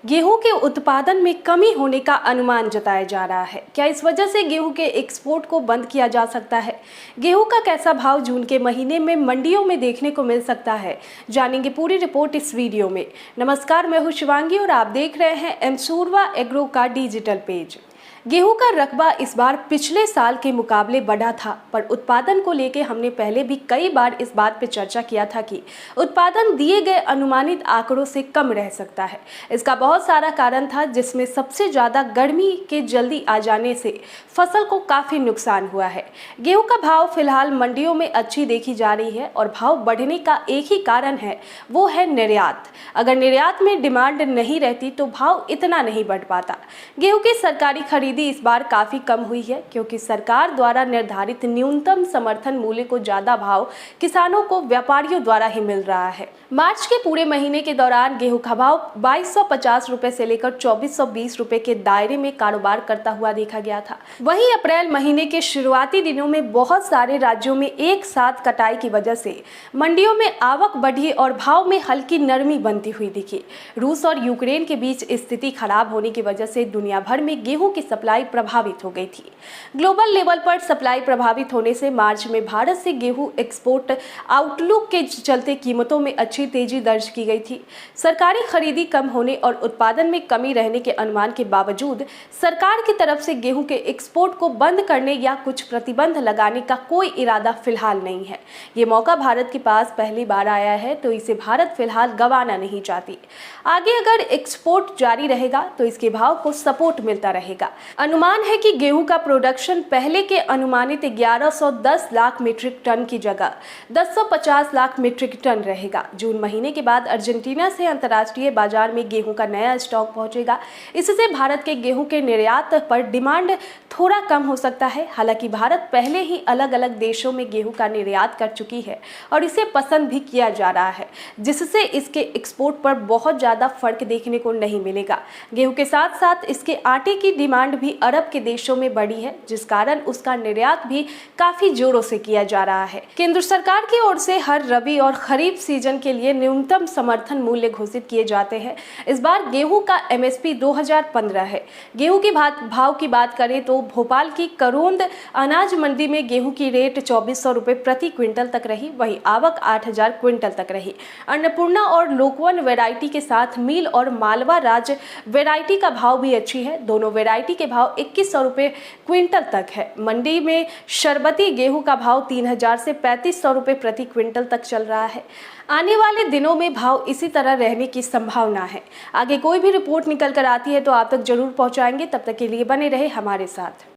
गेहूं के उत्पादन में कमी होने का अनुमान जताया जा रहा है। क्या इस वजह से गेहूं के एक्सपोर्ट को बंद किया जा सकता है? गेहूं का कैसा भाव जून के महीने में मंडियों में देखने को मिल सकता है? जानेंगे पूरी रिपोर्ट इस वीडियो में। नमस्कार, मैं हूं शिवांगी और आप देख रहे हैं एमसूरवा एग्रो का डिजिटल पेज। गेहूं का रकबा इस बार पिछले साल के मुकाबले बढ़ा था, पर उत्पादन को लेकर हमने पहले भी कई बार इस बात पर चर्चा किया था कि उत्पादन दिए गए अनुमानित आंकड़ों से कम रह सकता है। इसका बहुत सारा कारण था, जिसमें सबसे ज्यादा गर्मी के जल्दी आ जाने से फसल को काफी नुकसान हुआ है। गेहूं का भाव फिलहाल मंडियों में अच्छी देखी जा रही है और भाव बढ़ने का एक ही कारण है, वो है निर्यात। अगर निर्यात में डिमांड नहीं रहती तो भाव इतना नहीं बढ़ पाता। गेहूं की सरकारी खरीद इस बार काफी कम हुई है, क्योंकि सरकार द्वारा निर्धारित न्यूनतम समर्थन मूल्य को ज्यादा भाव किसानों को व्यापारियों द्वारा ही मिल रहा है। मार्च के पूरे महीने के दौरान गेहूं का भाव 2250 रुपए से लेकर 2420 रुपए के दायरे में कारोबार करता हुआ देखा गया था। वहीं अप्रैल महीने के शुरुआती दिनों में बहुत सारे राज्यों में एक साथ कटाई की वजह से मंडियों में आवक बढ़ी और भाव में हल्की नरमी बनती हुई दिखी। रूस और यूक्रेन के बीच स्थिति खराब होने की वजह से दुनिया भर में गेहूं की सप्लाई प्रभावित हो गई थी। ग्लोबल लेवल पर सप्लाई प्रभावित होने से मार्च में भारत से गेहूं एक्सपोर्ट आउटलुक के चलते कीमतों में अच्छी तेजी दर्ज की गई थी। सरकारी खरीदी कम होने और उत्पादन में कमी रहने के अनुमान के बावजूद सरकार की तरफ से गेहूं के एक्सपोर्ट को बंद करने या कुछ प्रतिबंध लगाने का कोई इरादा फिलहाल नहीं है। ये मौका भारत के पास पहली बार आया है, तो इसे भारत फिलहाल गंवाना नहीं चाहती। आगे अगर एक्सपोर्ट जारी रहेगा तो इसके भाव को सपोर्ट मिलता रहेगा। अनुमान है कि गेहूं का प्रोडक्शन पहले के अनुमानित 1110 लाख मीट्रिक टन की जगह 1050 लाख मीट्रिक टन रहेगा। जून महीने के बाद अर्जेंटीना से अंतर्राष्ट्रीय बाजार में गेहूं का नया स्टॉक पहुंचेगा। इससे भारत के गेहूं के निर्यात पर डिमांड थोड़ा कम हो सकता है। हालांकि भारत पहले ही अलग अलग देशों में गेहूं का निर्यात कर चुकी है और इसे पसंद भी किया जा रहा है, जिससे इसके एक्सपोर्ट पर बहुत ज्यादा फर्क देखने को नहीं मिलेगा। गेहूं के साथ साथ इसके आटे की डिमांड भी अरब के देशों में बढ़ी है, जिस कारण उसका निर्यात भी काफी जोरों से किया जा रहा है। केंद्र सरकार की ओर से हर रबी और खरीफ सीजन के लिए न्यूनतम समर्थन मूल्य घोषित किए जाते हैं। इस बार गेहूं का एमएसपी 2015 है। गेहूं के भाव की बात करें तो भोपाल की करोंद अनाज मंडी में गेहूं की रेट 2400 रुपए प्रति क्विंटल तक रही। वहीं आवक 8000 क्विंटल तक रही। अन्नपूर्णा और लोकवन वैरायटी के साथ मील और मालवा राज वैरायटी का भाव भी अच्छी है। दोनों वैरायटी के भाव 2100 रुपए क्विंटल तक है। मंडी में शरबती गेहूं का भाव 3000 से 3500 रुपए प्रति क्विंटल तक चल रहा है। आने वाले दिनों में भाव इसी तरह रहने की संभावना है। आगे कोई भी रिपोर्ट निकल कर आती है तो आप तक जरूर पहुंचाएंगे। तब तक के लिए बने रहे हमारे साथ।